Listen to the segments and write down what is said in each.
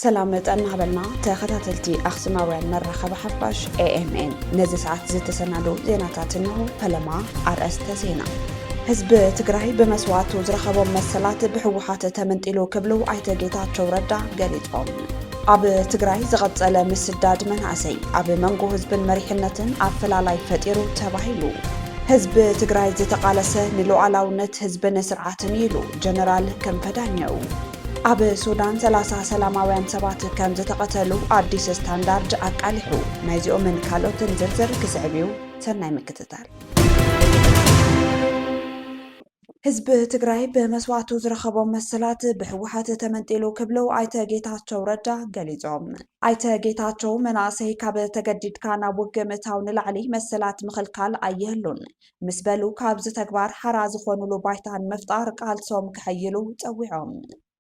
سلام نتقلنا بلنا تخطاتلتي أخسماوين مرخب حفاش AMN نزي ساعات زيت سنادو زيناتات إنه فلما أرأست زينا حزب تقرأي بمسواتو زرخبو مسلات بحوحات تمنتلو كبلو عيتاقيتات شوردا قاليتهم أب تقرأي زغطسألة مسداد مناسي أب منقو حزب مريحنتن أفلالاي فتيرو تباهيلو حزب تقرأي زيتقالسة نلو علاونت حزب نسرعاتن يلو جنرال كمفدانيو أب سودان 30 سلاماوያን ሰባት ከም ዝተቀተሉ አዲስ ስታንዳርድ አቃሊሑ ናይዚኦም ካልኦትን ዝርዝር ክስዕብዩ ሰናይ ምክትታል ህዝብ ትግራይ በመስዋዕቱ ዝረኸቦም መሰላት ብሕወሓት ተመንጢሉ ክብለው አይተ ጌታቸው ረዳ ገሊጾም አይተ ጌታቸው መናእሰይ ካብ ተገዲድካ ናብ ውግእ ምእታው ንላዕሊ መሰላት ምኽልካል ኣየህሉን ምስ በሉ ካብ ዝተግባር ሓራ ዝኾኑሉ ባይታን ምፍጣር ቃልሶም ክሕይሉ ፀዊዖም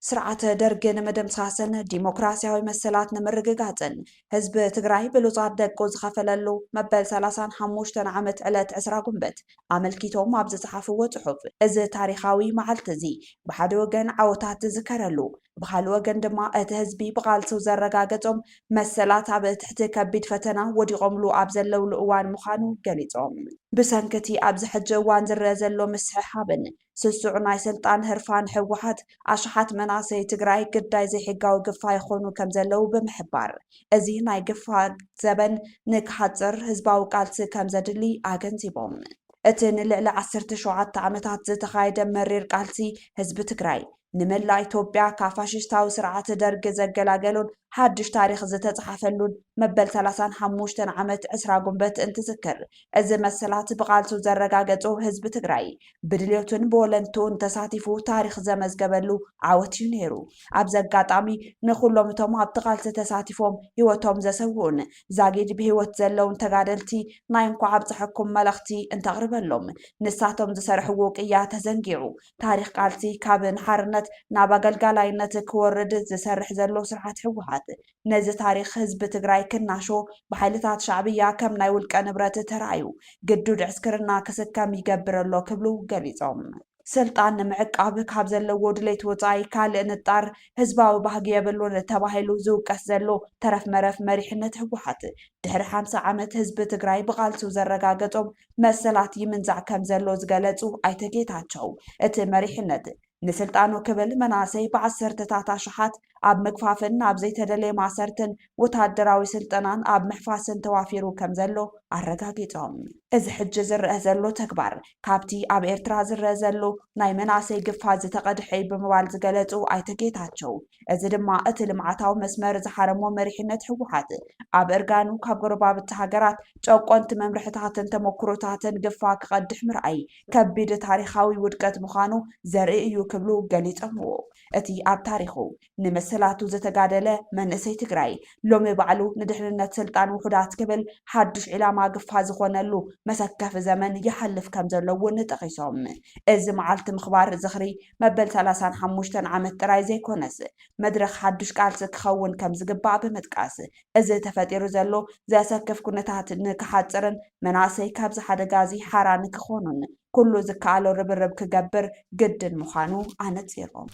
ስርዓተ ደርግን መደምሳስን ዲሞክራሲያዊ መሰላት ንምርግጋፅን ህዝቢ ትግራይ ብሉፃት ደቁ ዝኸፈለሉ መበል 35 ዓመት ዕለት 20 ጉንበት ኣመልኪቶም ኣብ ዝፀሓፍዎ ፅሑፍ እዚ ታሪኻዊ መዓልቲ እዚ ብሓደ ወገን ዓወታት ዝዝከረሉ ብኻልእ ወገን ድማ እቲ ህዝቢ ብቓልሱ ዘረጋገፆም መሰላት ኣብ ትሕቲ ከቢድ ፈተና ወዲቖምሉ ኣብ ዘለውሉ እዋን ምዃኑ ገሊፆም ብሰንከቲ ኣብዚ ሕጂ እዋን ዝረአ ዘሎ ምስሕሓብን ስሱዕ ናይ ስልጣን ህርፋን ሕወሓት ኣሽሓት መናእሰይ ትግራይ ግዳይ ዘይሕጋዊ ግፋ ይኾኑ ከም ዘለው ብምሕባር እዚ ናይ ግፋ ዘበን ንክሓፅር ህዝባዊ ቃልሲ ከም ዘድሊ ኣገንዚቦም እቲ ንልዕሊ 17 ዓመታት ዝተኻየደ መሪር ቃልሲ ህዝቢ ትግራይ ንመላ ኢትዮጵያ ካብ ፋሽስታዊ ስርዓት ደርግ ዘገላገሉን ሓድሽ ታሪክ ዝተጻሕፈሉን መበል 35 ዓመት 20 ጉንበት እንትዝክር እዚ መሰላት ብቓልሱ ዘረጋገፁ ህዝቢ ትግራይ ብድልዮቱን ብወለንቱን ተሳቲፉ ታሪክ ዘመዝገበሉ ዓወት እዩ ነይሩ ኣብዚ ኣጋጣሚ ንኩሎም እቶም ኣብቲ ቃልሲ ተሳቲፎም ህይወቶም ዘሰውኡን ዛጊድ ብህይወት ዘለውን ተጋደልቲ ናይ እንኳዕ ኣብፅሐኩም መልእኽቲ እንተቕርበሎም ንሳቶም ዝሰርሕዎ ቅያ ተዘንጊዑ ታሪክ ቃልሲ ካብ ንሓርነት ናብ ኣገልጋላይነት ክወርድ ዝሰርሕ ዘሎ ስርዓት ሕወሓት ነዚ ታሪክ ህዝቢ ትግራይ ክናሾ ብሓይልታት ሻዕብያ ከም ናይ ውልቀ ንብረት ተራእዩ ግዱድ ዕስክርና ክስከም ይገብረሎ ክብሉ ገሊፆም ስልጣን ንምዕቃብ ካብ ዘለዎ ድሌት ወፃኢ ካልእ ንጣር ህዝባዊ ባህጊ የብሉን ተባሂሉ ዝውቀስ ዘሎ ተረፍ መረፍ መሪሕነት ሕወሓት ድሕሪ 50 ዓመት ህዝቢ ትግራይ ብቓልሱ ዘረጋገፆም መሰላት ይምንዛዕ ከም ዘሎ ዝገለጹ አይተ ጌታቸው እቲ መሪሕነት ንስልጣኑ ክብል መናእሰይ ብዓሰርተታት ኣሽሓት ኣብ ምግፋፍን ኣብ ዘይተደለየ ማሰርትን ወታደራዊ ስልጠናን ኣብ ምሕፋስን ተዋፊሩ ከም ዘሎ ኣረጋጊፆም እዚ ሕጂ ዝረአ ዘሎ ተግባር ካብቲ ኣብ ኤርትራ ዝረአ ዘሎ ናይ መናእሰይ ግፋ ዝተቐድሐ ብምባል ዝገለጹ አይተ ጌታቸው እዚ ድማ እቲ ልምዓታዊ መስመር ዝሓረሞ መሪሕነት ሕወሓት ኣብ እርጋኑ ካብ ጎረባብቲ ሃገራት ጨቆንቲ መምርሕታትን ተመክሮታትን ግፋ ክቐድሕ ምርኣይ ከቢድ ታሪኻዊ ውድቀት ምዃኑ ዘርኢ እዩ ክብሉ ገሊፆምዎ እቲ ኣብ ታሪኹ ንመሰላቱ ዝተጋደለ መንእሰይ ትግራይ ሎሚ ባዕሉ ንድሕንነት ስልጣን ውሕዳት ክብል ሓድሽ ዕላማ ግፋ ዝኾነሉ መሰከፍ ዘመን ይሓልፍ ከም ዘለውን ጠቒሶም እዚ መዓልቲ ምኽባር ዝኽሪ መበል 35 ዓመት ጥራይ ዘይኮነስ መድረኽ ሓድሽ ቃልሲ ክኸውን ከም ዝግባእ ብምጥቃስ እዚ ተፈጢሩ ዘሎ ዘሰክፍ ኩነታት ንክሓፅርን መናእሰይ ካብዚ ሓደጋ እዚ ሓራ ንክኾኑን ኩሉ ዝከኣሎ ርብርብ ክገብር ግድን ምዃኑ ኣነፂሮም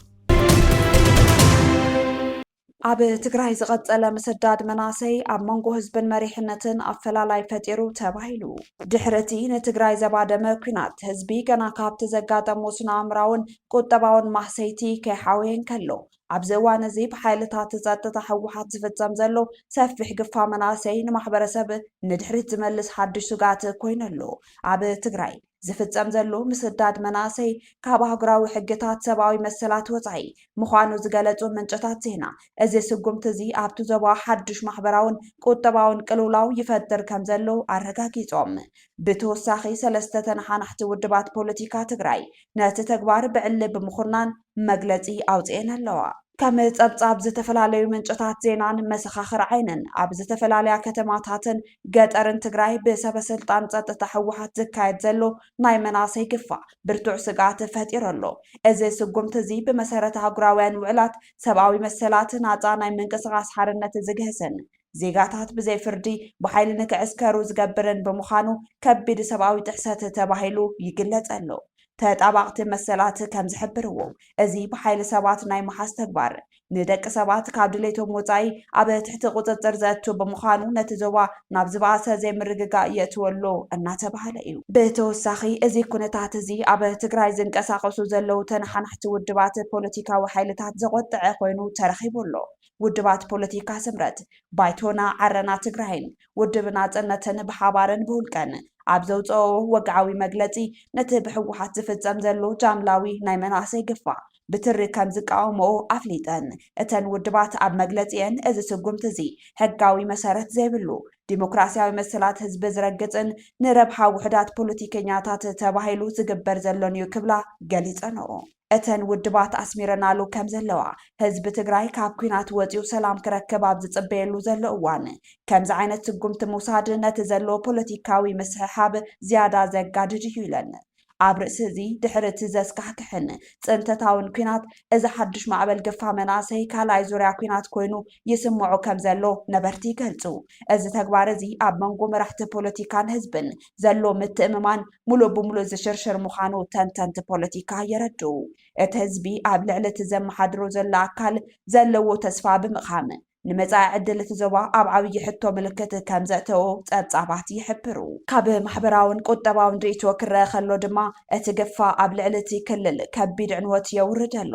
ኣብ ትግራይ ዝቐፀለ ምስዳድ መናእሰይ ኣብ መንጎ ህዝብን መሪሕነትን ኣፈላላይ ፈጢሩ ተባሂሉ ድሕረቲ ንትግራይ ዘባደመ ኩናት ህዝቢ ገና ካብቲ ዘጋጠሙ ስነኣምራውን ቁጠባውን ማህሰይቲ ከይሓወየን ከሎ ኣብዚ እዋን እዚ ብሓይልታት ፀጥታ ሕወሓት ዝፍፀም ዘሎ ሰፊሕ ግፋ መናእሰይ ንማሕበረሰብ ንድሕሪት ዝመልስ ሓድሽ ስጋት ኮይነሎ ኣብ ትግራይ ዝፍፀም ዘሎ ምስዳድ መናእሰይ ካብ ሃገራዊ ሕግታት ሰብኣዊ መሰላት ወፃኢ ምዃኑ ዝገለጹ ምንጭታት ዜና እዚ ስጉምቲ እዚ ኣብቲ ዞባ ሓድሽ ማሕበራውን ቁጠባውን ቅልውላው ይፈጥር ከም ዘሎ ኣረጋጊፆም ብተወሳኺ 3 ተነሓናሕቲ ውድባት ፖለቲካ ትግራይ ነቲ ተግባር ብዕሊ ብምኹናን መግለፂ ኣውፅአን ኣለዋ ከም ፀብጻብ ዝተፈላለዩ ምንጭታት ዜናን መሰኻኽር ዓይንን ኣብ ዝተፈላለያ ከተማታትን ገጠርን ትግራይ ብሰበስልጣን ፀጥታ ሕወሓት ዝካየድ ዘሎ ናይ መናእሰይ ግፋዕ ብርቱዕ ስጋት ፈጢረሎ እዚ ስጉምቲ እዚ ብመሰረተ ሃገራውያን ውዕላት ሰብኣዊ መሰላት ናፃ ናይ ምንቅስቓስ ሓርነት ዝግህስን ዜጋታት ብዘይ ፍርዲ ብሓይሊ ንክዕስከሩ ዝገብርን ብምዃኑ ከቢድ ሰብኣዊ ጥሕሰት ተባሂሉ ይግለጽ ኣሎ ተጣባቕቲ መሰላት ከም ዝሕብርዎ እዚ ብሓይሊ ሰባት ናይ መሓዝ ተግባር ንደቂ ሰባት ካብ ድሌቶም ወፃኢ ኣብ ትሕቲ ቁፅጥር ዘእቱ ብምዃኑ ነቲ ዞባ ናብ ዝባእሰ ዘይምርግጋእ የእትወሉ እናተባህለ እዩ። ብተወሳኺ እዚ ኩነታት እዚ ኣብ ትግራይ ዝንቀሳቐሱ ዘለው ተነሓናሕቲ ውድባት ፖለቲካዊ ሓይልታት ዘቆጥዐ ኮይኑ ተረኺቡሎ። ውድባት ፖለቲካ ስምረት ባይቶና ዓረና ትግራይን ውድብ ናጽነትን ብሓባርን ብውልቀን ኣብ ዘውፅኦ ወግዓዊ መግለፂ ነቲ ብሕወሓት ዝፍጸም ዘሎ ጃምላዊ ናይ መናእሰይ ግፋእ ብትሪ ከም ዝቃወምኦ ኣፍሊጠን እተን ውድባት ኣብ መግለፂአን እዚ ስጉምቲ እዚ ሕጋዊ መሰረት ዘይብሉ ዲሞክራሲያዊ መሰላት ህዝቢ ዝረግፅን ንረብሓ ውሕዳት ፖለቲከኛታት ተባሂሉ ዝግበር ዘሎን እዩ ክብላ ገሊፀንኦ። እተን ውድባት ኣስሚረናሉ ከም ዘለዋ ህዝቢ ትግራይ ካብ ኩናት ወፂኡ ሰላም ክረክብ ኣብ ዝፅበየሉ ዘሎ እዋን ከምዚ ዓይነት ስጉምቲ ምውሳድ ነቲ ዘሎ ፖለቲካዊ ምስሕሓብ ዝያዳ ዘጋድድ እዩ ኢለን። ኣብ ርእሲ እዚ ድሕሪ እቲ ዘስካሕክሕን ፅንተታውን ኩናት እዚ ሓድሽ ማዕበል ገፋ መናእሰይ ካልኣይ ዙርያ ኩናት ኮይኑ ይስምዖ ከም ዘሎ ነበርቲ ይገልፁ። እዚ ተግባር እዚ ኣብ መንጎ መራሕቲ ፖለቲካን ህዝብን ዘሎ ምትእምማን ሙሉእ ብሙሉእ ዝሽርሽር ምዃኑ ተንተንቲ ፖለቲካ የረድኡ። እቲ ህዝቢ ኣብ ልዕሊ እቲ ዘመሓድሮ ዘሎ ኣካል ዘለዎ ተስፋ ብምቕሓም ንመጻኢ ዕድል እቲ ዞባ ኣብ ዓብዪ ሕቶ ምልክት ከም ዘእተዎ ጸብጻባት ይሕብሩ። ካብ ማሕበራውን ቁጠባውን ርእይቶ ክረአ ከሎ ድማ እቲ ገፋ ኣብ ልዕሊ እቲ ክልል ከቢድ ዕንወት የውርድ ኣሎ።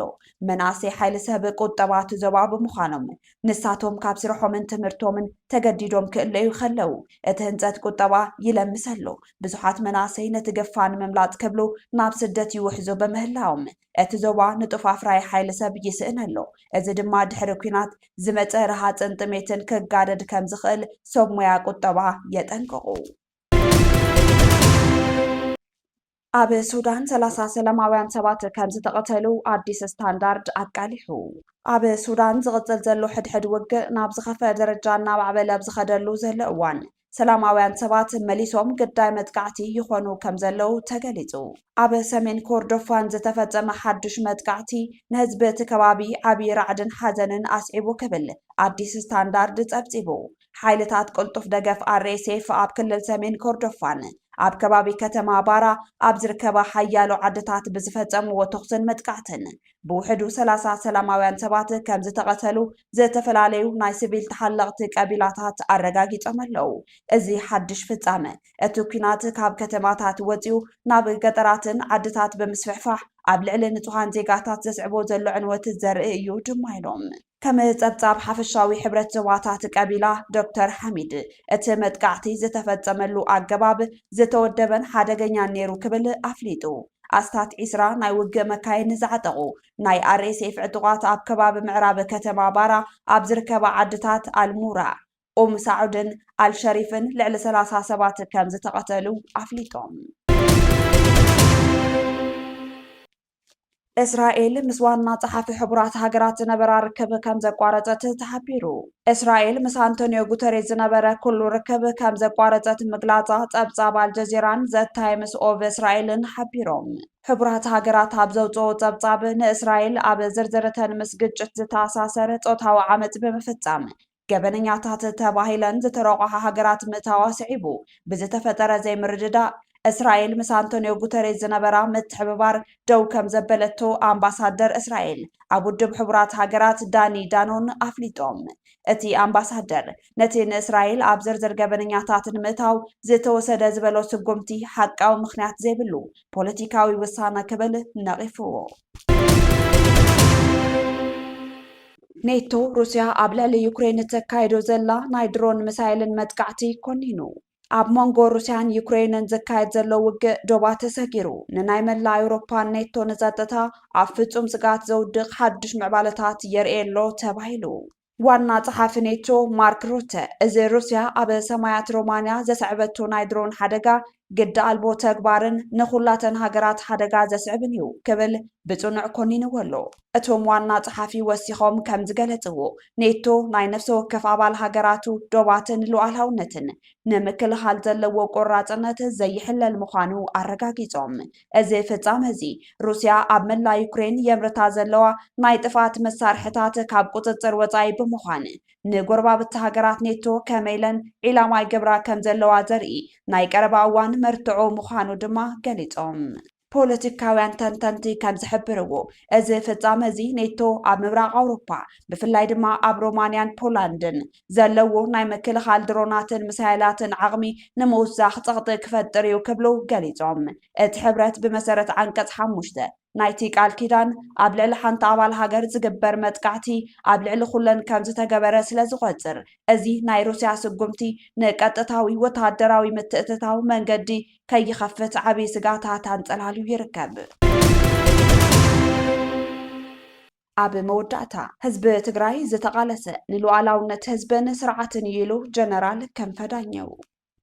መናእሰይ ሓይሊ ሰብ ቁጠባ እቲ ዞባ ብምዃኖም ንሳቶም ካብ ስርሖምን ትምህርቶምን ተገዲዶም ክእለዩ ከለው እቲ ህንፀት ቁጠባ ይለምስ ኣሎ። ብዙሓት መናእሰይ ነቲ ገፋ ንምምላጥ ክብሉ ናብ ስደት ይውሕዙ በምህላዎም እቲ ዞባ ንጡፍ ኣፍራይ ሓይሊ ሰብ ይስእን ኣሎ። እዚ ድማ ድሕሪ ኩናት ዝመፀ ረሃፅን ጥሜትን ክጋደድ ከም ዝኽእል ሰብ ሞያ ቁጠባ የጠንቅቑ። ኣብ ሱዳን 30 ሰላማውያን ሰባት ከም ዝተቐተሉ ኣዲስ ስታንዳርድ ኣቃሊሑ። ኣብ ሱዳን ዝቕፅል ዘሎ ሕድሕድ ውግእ ናብ ዝኸፈ ደረጃ እናማዕበለ ኣብ ዝኸደሉ ዘሎ እዋን ሰላማውያን ሰባት መሊሶም ግዳይ መጥቃዕቲ ይኾኑ ከም ዘለው ተገሊጹ። ኣብ ሰሜን ኮርዶፋን ዝተፈጸመ ሓድሽ መጥቃዕቲ ንህዝቢ እቲ ከባቢ ዓብዪ ራዕድን ሓዘንን ኣስዒቡ ክብል ኣዲስ ስታንዳርድ ጸብጺቡ። ሓይልታት ቅልጡፍ ደገፍ RSF ኣብ ክልል ሰሜን ኮርዶፋን ኣብ ከባቢ ከተማ ባራ ኣብ ዝርከባ ሓያሎ ዓድታት ብዝፈጸምዎ ተኹስን መጥቃዕትን ብውሕዱ 30 ሰላማውያን ሰባት ከም ዝተቐተሉ ዝተፈላለዩ ናይ ሲቪል ተሓለቕቲ ቀቢላታት ኣረጋጊጾም ኣለው። እዚ ሓድሽ ፍጻመ እቲ ኩናት ካብ ከተማታት ወፂኡ ናብ ገጠራትን ዓድታት ብምስፍሕፋሕ ኣብ ልዕሊ ንጹሃን ዜጋታት ዘስዕቦ ዘሎ ዕንወት ዘርኢ እዩ ድማ ኢሎም። ከም ጸብጻብ ሓፈሻዊ ሕብረት ዞባታት ቀቢላ ዶክተር ሓሚድ እቲ መጥቃዕቲ ዝተፈጸመሉ ኣገባብ ዝተወደበን ሓደገኛን ነይሩ ክብል ኣፍሊጡ። ኣስታት 20 ናይ ውግእ መካይን ዝዓጠቑ ናይ RSF ዕጡቓት ኣብ ከባቢ ምዕራብ ከተማ ባራ ኣብ ዝርከባ ዓድታት ኣልሙራ ኦም ሳዑድን ኣልሸሪፍን ልዕሊ 30 ሰባት ከም ዝተቐተሉ ኣፍሊጦም። እስራኤል ምስ ዋና ጸሓፊ ሕቡራት ሃገራት ዝነበራ ርክብ ከም ዘቋረፀት ተሓቢሩ። እስራኤል ምስ አንቶኒዮ ጉተሬስ ዝነበረ ኩሉ ርክብ ከም ዘቋረፀት ምግላፃ ጸብጻብ አልጀዚራን ዘ ታይምስ ኦፍ እስራኤልን ሓቢሮም። ሕቡራት ሃገራት ኣብ ዘውፅኦ ጸብጻብ ንእስራኤል ኣብ ዝርዝርተን ምስ ግጭት ዝተኣሳሰረ ጾታዊ ዓመፅ ብምፍጻም ገበነኛታት ተባሂለን ዝተረቑሓ ሃገራት ምእታዋ ስዒቡ ብዝተፈጠረ ዘይምርድዳእ እስራኤል ምስ አንቶኒዮ ጉተሬስ ዝነበራ ምትሕብባር ደው ከም ዘበለቶ ኣምባሳደር እስራኤል ኣብ ውድብ ሕቡራት ሃገራት ዳኒ ዳኖን ኣፍሊጦም። እቲ ኣምባሳደር ነቲ ንእስራኤል ኣብ ዝርዝር ገበነኛታት ንምእታው ዝተወሰደ ዝበሎ ስጉምቲ ሓቃዊ ምኽንያት ዘይብሉ ፖለቲካዊ ውሳነ ክብል ነቒፍዎ። ኔቶ ሩስያ ኣብ ልዕሊ ዩክሬን ተካይዶ ዘላ ናይ ድሮን ሚሳይልን መጥቃዕቲ ኮኒኑ። ኣብ መንጎ ሩስያን ዩክሬንን ዝካየድ ዘሎ ውግእ ዶባ ተሰጊሩ ንናይ መላ ኣውሮፓን ኔቶን ጸጥታ ኣብ ፍጹም ስጋት ዘውድቕ ሓድሽ ምዕባለታት የርእየሎ ተባሂሉ። ዋና ጸሓፊ ኔቶ ማርክ ሩተ እዚ ሩስያ ኣብ ሰማያት ሮማንያ ዘስዕበቱ ናይ ድሮን ሓደጋ ግዲ ኣልቦ ተግባርን ንኹላተን ሃገራት ሓደጋ ዘስዕብን እዩ ክብል ብጽኑዕ ኮኒንዎ ኣሎ። እቶም ዋና ጸሓፊ ወሲኾም ከም ዝገለጽዎ ኔቶ ናይ ነፍሲ ወከፍ ኣባል ሃገራቱ ዶባትን ሉዓላውነትን ንምክልኻል ዘለዎ ቆራጽነት ዘይሕለል ምዃኑ ኣረጋጊጾም እዚ ፍጻመ እዚ ሩስያ ኣብ መላ ዩክሬን የምርታ ዘለዋ ናይ ጥፋት መሳርሕታት ካብ ቁፅጥር ወጻኢ ብምዃን ንጎረባብቲ ሃገራት ኔቶ ከመይለን ዒላማ ይገብራ ከም ዘለዋ ዘርኢ ናይ ቀረባ እዋን መርትዖ ምዃኑ ድማ ገሊጾም። ፖለቲካውያን ተንተንቲ ከም ዝሕብርዎ እዚ ፍጻመ እዚ ኔቶ ኣብ ምብራቕ ኣውሮፓ ብፍላይ ድማ ኣብ ሮማንያን ፖላንድን ዘለዎ ናይ ምክልኻል ድሮናትን ሚሳይላትን ዓቕሚ ንምውሳኽ ፀቕጢ ክፈጥር እዩ ክብሉ ገሊፆም። እቲ ሕብረት ብመሰረት አንቀጽ 5 ናይቲ ቃል ኪዳን ኣብ ልዕሊ ሓንቲ ኣባል ሃገር ዝግበር መጥቃዕቲ ኣብ ልዕሊ ኩለን ከም ዝተገበረ ስለ ዝቆፅር እዚ ናይ ሩስያ ስጉምቲ ንቀጥታዊ ወተሃደራዊ ምትእትታው መንገዲ ከይኸፍት ዓብይ ስጋታት አንጸላልዩ ይርከብ። ኣብ መወዳእታ ህዝቢ ትግራይ ዝተቃለሰ ንሉዓላውነት ህዝብን ስርዓትን ኢሉ ጀነራል ክንፈ ዳኘው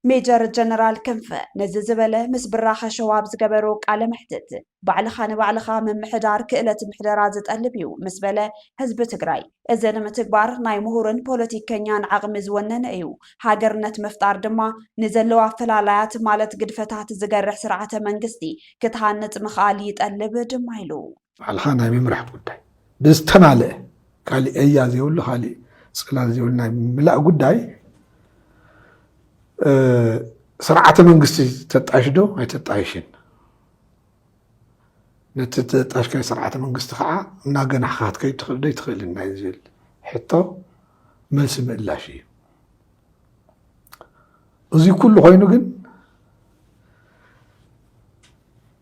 ሜጀር ጀነራል ክንፈ ነዚ ዝበለ ምስ ብራኸ ሸዋብ ዝገበሩ ቃለ መሕትት ባዕልኻ ንባዕልኻ ምምሕዳር ክእለት ምሕደራ ዝጠልብ እዩ ምስ በለ ህዝቢ ትግራይ እዚ ንምትግባር ናይ ምሁርን ፖለቲከኛን ዓቕሚ ዝወነነ እዩ። ሃገርነት ምፍጣር ድማ ንዘለዋ ኣፈላላያት ማለት ግድፈታት ዝገርሕ ስርዓተ መንግስቲ ክትሃንፅ ምኽኣል ይጠልብ ድማ ኢሉ ባዕልኻ ናይ ምምራሕ ጉዳይ ብዝተማልአ ካሊእ እያ ዘይብሉ ካሊእ ፅላል ዘይብሉ ናይ ምላእ ጉዳይ ስርዓተ መንግስቲ ተጣሽዶ ኣይተጣይሽን ነቲ ተጣሽካይ ስርዓተ መንግስቲ ከዓ እናገናሕካ ክትከይድ ትኽእል ዶ ይትኽእልን ናይ ዝብል ሕቶ መልሲ ምእላሽ እዩ። እዚ ኩሉ ኮይኑ ግን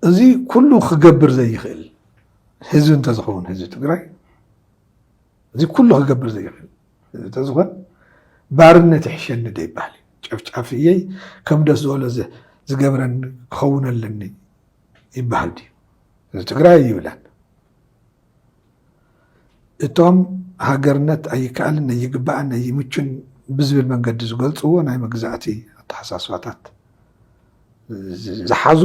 እዚ ኩሉ ክገብር ዘይኽእል ህዝቢ እንተዝኸውን ህዝቢ ትግራይ እዚ ኩሉ ክገብር ዘይኽእል እንተዝኾን ባርነት ይሕሸኒ ዶ ይበሃል ጨፍጫፍየይ ከም ደስ ዝበሎ ዝገብረን ክኸውነለኒ ይበሃል ድዩ? እዚ ትግራይ ይብላን። እቶም ሃገርነት ኣይከኣልን ኣይግባእን ኣይምቹን ብዝብል መንገዲ ዝገልፅዎ ናይ መግዛእቲ ኣተሓሳስባታት ዝሓዙ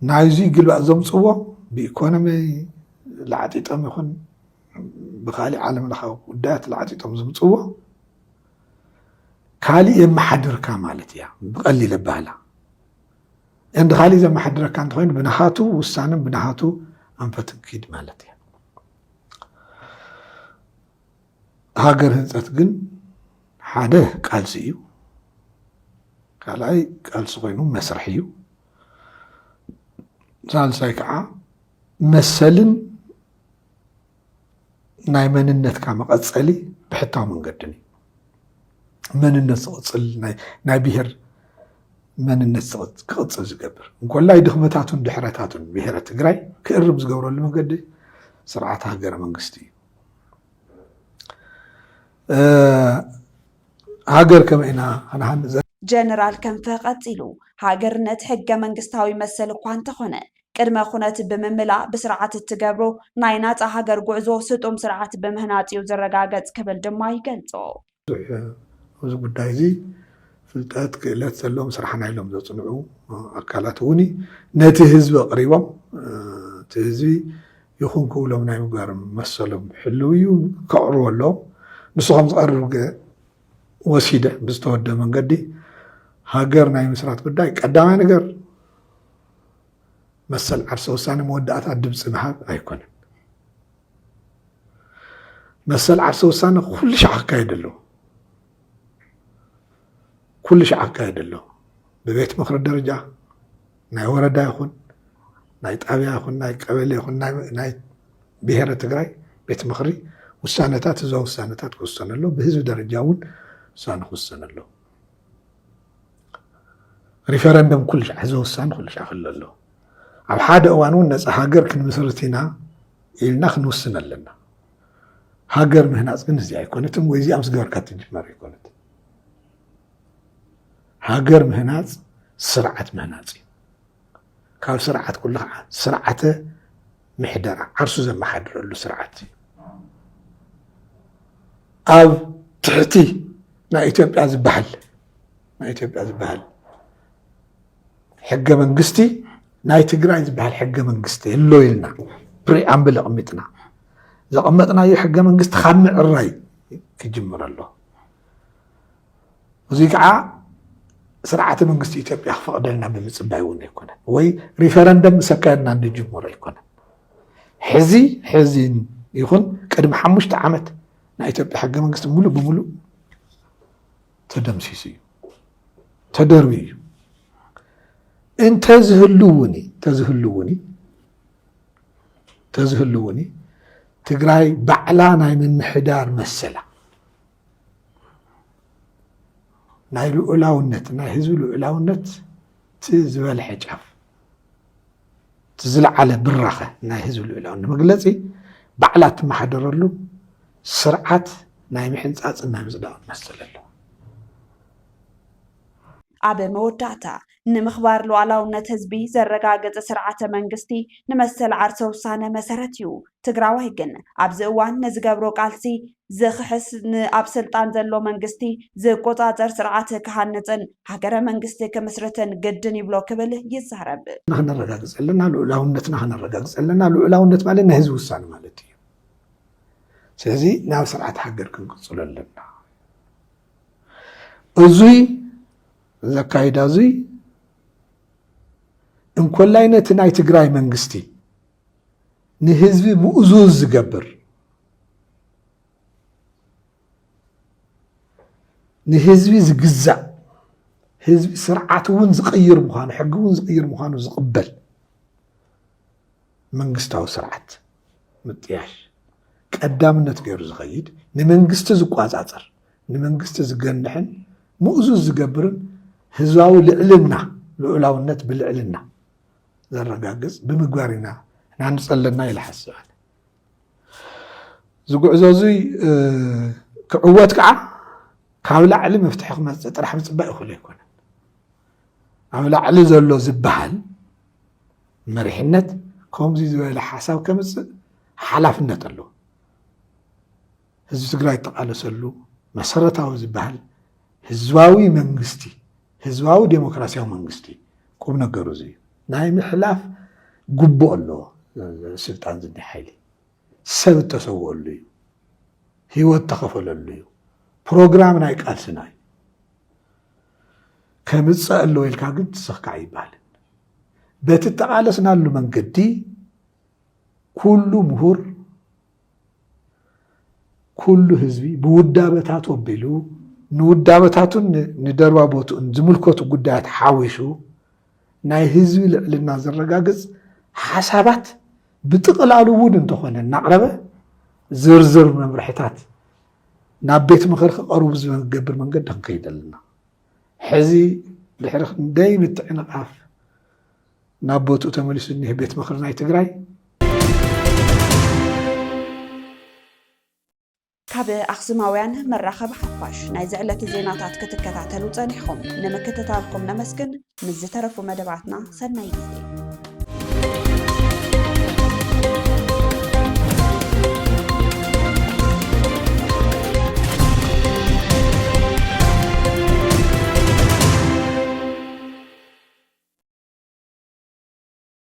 ናይዚ ግልባእ ዘምፅዎ ብኢኮኖሚ ላዓጢጦም ይኹን ብካሊእ ዓለም ለኻዊ ጉዳያት ላዓጢጦም ዘምፅዎ ካሊእ የመሓድርካ ማለት እያ ብቐሊል ኣባህላ እንዲ ካሊእ ዘመሓድረካ እንተኮይኑ ብናሃቱ ውሳነን ብናሃቱ ኣንፈት ክድ ማለት እያ። ሃገር ህንፀት ግን ሓደ ቃልሲ እዩ፣ ካልኣይ ቃልሲ ኮይኑ መስርሕ እዩ፣ ሳልሳይ ከዓ መሰልን ናይ መንነትካ መቐፀሊ ብሕታዊ መንገድን እዩ። መንነት ዝቕፅል ናይ ብሄር መንነት ክቕፅል ዝገብር እንኮላይ ድኽመታቱን ድሕረታቱን ብሄረ ትግራይ ክእርም ዝገብረሉ መንገዲ ስርዓት ሃገረ መንግስቲ እዩ። ሃገር ከመይ ኢና ንሃንፅ ጀነራል ክንፈ ቀፂሉ ሃገርነት ሕገ መንግስታዊ መሰል እኳ እንተኾነ ቅድመ ኩነት ብምምላእ ብስርዓት እትገብሮ ናይ ናፃ ሃገር ጉዕዞ ስጡም ስርዓት ብምህናፅ እዩ ዝረጋገፅ ክብል ድማ ይገልፆ። እዚ ጉዳይ እዚ ፍልጠት ክእለት ዘለዎም ስራሕና ኢሎም ዘፅንዑ ኣካላት እውን ነቲ ህዝቢ ኣቕሪቦም እቲ ህዝቢ ይኹን ክብሎም ናይ ምግባር መሰሎም ሕልው እዩ ከቕርቡ ኣለዎም። ንስኹም ዝቐርብ ወሲደ ብዝተወደ መንገዲ ሃገር ናይ ምስራት ጉዳይ ቀዳማይ ነገር መሰል ዓርሰ ውሳነ መወዳእታ ድምፂ ምሃብ ኣይኮነን። መሰል ዓርሰ ውሳነ ኩሉ ሻዕ ክካየድ ኣለዎ፣ ኩሉ ሻዕ ክካየድ ኣለዎ። ብቤት ምክሪ ደረጃ ናይ ወረዳ ይኹን ናይ ጣብያ ይኹን ናይ ቀበሌ ይኹን ናይ ብሄረ ትግራይ ቤት ምክሪ ውሳነታት እዞም ውሳነታት ክውሰነ ኣሎ። ብህዝቢ ደረጃ እውን ውሳነ ክውሰነ ኣሎ። ሪፈረንደም ኩሉ ሻዕ ህዝቢ ውሳነ ኩሉ ሻዕ ክህሉ ኣሎ። ኣብ ሓደ እዋን እውን ነፃ ሃገር ክንምስርት ኢና ኢልና ክንውስን ኣለና። ሃገር ምህናፅ ግን እዚ ኣይኮነትን ወይ እዚኣ ምስ ገበርካ ትጅመር ኣይኮነት። ሃገር ምህናፅ ስርዓት ምህናፅ እዩ። ካብ ስርዓት ኩሉ ከዓ ስርዓተ ምሕደራ ዓርሱ ዘመሓድረሉ ስርዓት እዩ። ኣብ ትሕቲ ናይ ኢትዮጵያ ዝበሃል ሕገ መንግስቲ ናይ ትግራይ ዝበሃል ሕገ መንግስቲ የሎ ኢልና ፕሪኣምብል ኣቐሚጥና ዘቐመጥናዮ ሕገ መንግስቲ ካብ ምዕራይ ክጅምር ኣሎ። እዚ ከዓ ስርዓተ መንግስቲ ኢትዮጵያ ክፈቅደልና ብምፅባይ እውን ኣይኮነን ወይ ሪፈረንደም ሰካየድና እንድጅምሮ ኣይኮነን። ሕዚ ይኹን ቅድሚ 5 ዓመት ናይ ኢትዮጵያ ሕገ መንግስቲ ሙሉእ ብሙሉእ ተደምሲሱ እዩ፣ ተደርቢ እዩ። انت تزهلوني تግራይ ባዕላ ናይ ምምሕዳር መሰላ ናይ ልዑላውነት ናይ ህዝቢ ልዑላውነት ትዝበልሐ ጫፍ ትዝለዓለ ብራኸ ናይ ህዝቢ ልዑላውነት መግለፂ ባዕላ ትመሓደረሉ ስርዓት ናይ ምሕንፃፅን ናይ ምፅዳቕን መሰለሉ ኣብ መወዳእታ ንምኽባር ሉዓላውነት ህዝቢ ዘረጋገፀ ስርዓተ መንግስቲ ንመሰል ዓርሰ ውሳነ መሰረት እዩ ትግራዋይ ግን ኣብዚ እዋን ንዝገብሮ ቃልሲ ዝኽሕስ ኣብ ስልጣን ዘሎ መንግስቲ ዝቆፃፀር ስርዓት ክሃንፅን ሃገረ መንግስቲ ክምስርትን ግድን ይብሎ ክብል ይዛረብ ንኽነረጋግፅ ኣለና ልዑላውነትና ክነረጋግፅ ኣለና ልዑላውነት ማለት ናይ ህዝቢ ውሳነ ማለት እዩ ስለዚ ናብ ስርዓት ሃገር ክንቅፅሎ ኣለና እዙይ ዘካይዳ እዙይ እንኮላይ ነቲ ናይ ትግራይ መንግስቲ ንህዝቢ ምእዙዝ ዝገብር ንህዝቢ ዝግዛእ ህዝቢ ስርዓት እውን ዝቕይር ምዃኑ ሕጊ እውን ዝቕይር ምዃኑ ዝቕበል መንግስታዊ ስርዓት ምጥያሽ ቀዳምነት ገይሩ ዝኸይድ ንመንግስቲ ዝቋፃፀር ንመንግስቲ ዝገንሕን ምእዙዝ ዝገብርን ህዝባዊ ልዕልና ልዑላውነት ብልዕልና ዘረጋግፅ ብምግባር ኢና ናንፀለና ኢለ ሓስብ ኣነ ዝጉዕዞ እዙይ ክዕወት ከዓ ካብ ላዕሊ መፍትሒ ክመፅእ ጥራሕ ምፅባቅ ይኽእሉ ኣይኮነን ኣብ ላዕሊ ዘሎ ዝበሃል መሪሕነት ከምዚ ዝበለ ሓሳብ ከምፅእ ሓላፍነት ኣለዎ ህዝቢ ትግራይ ተቃለሰሉ መሰረታዊ ዝበሃል ህዝባዊ መንግስቲ ህዝባዊ ዴሞክራሲያዊ መንግስቲ ቁም ነገሩ እዙይ ናይ ምሕላፍ ጉቡእ ኣለዎ ስልጣን ዝኒህ ሓይሊ ሰብ ተሰውአሉ እዩ ህይወት ተኸፈለሉ እዩ ፕሮግራም ናይ ቃልስና እዩ ከምፅእ ኣለዎ ኢልካ ግን ትስኽካዕ ይበሃልን በቲ ተቃለስናሉ መንገዲ ኩሉ ምሁር ኩሉ ህዝቢ ብውዳበታት ወቢሉ ንውዳበታቱን ንደርባቦቱን ዝምልከቱ ጉዳያት ሓዊሱ ናይ ህዝቢ ልዕልና ዘረጋግፅ ሓሳባት ብጥቕላሉ እውን እንተኾነ እናቕረበ ዝርዝር መምርሕታት ናብ ቤት ምክሪ ክቐርቡ ዝገብር መንገዲ ክንከይድ ኣለና ሕዚ ድሕሪ ክንደይ ምትዕንቓፍ ናብ ቦትኡ ተመሊሱ እኒሄ ቤት ምክሪ ናይ ትግራይ ካብ ኣኽሱማውያን መራኸቢ ሓፋሽ ናይ ዝዕለት ዜናታት ክትከታተሉ ፀኒሕኹም ንምክትታልኩም ነመስግን ምስ ዝተረፉ መደባትና ሰናይ ጊዜ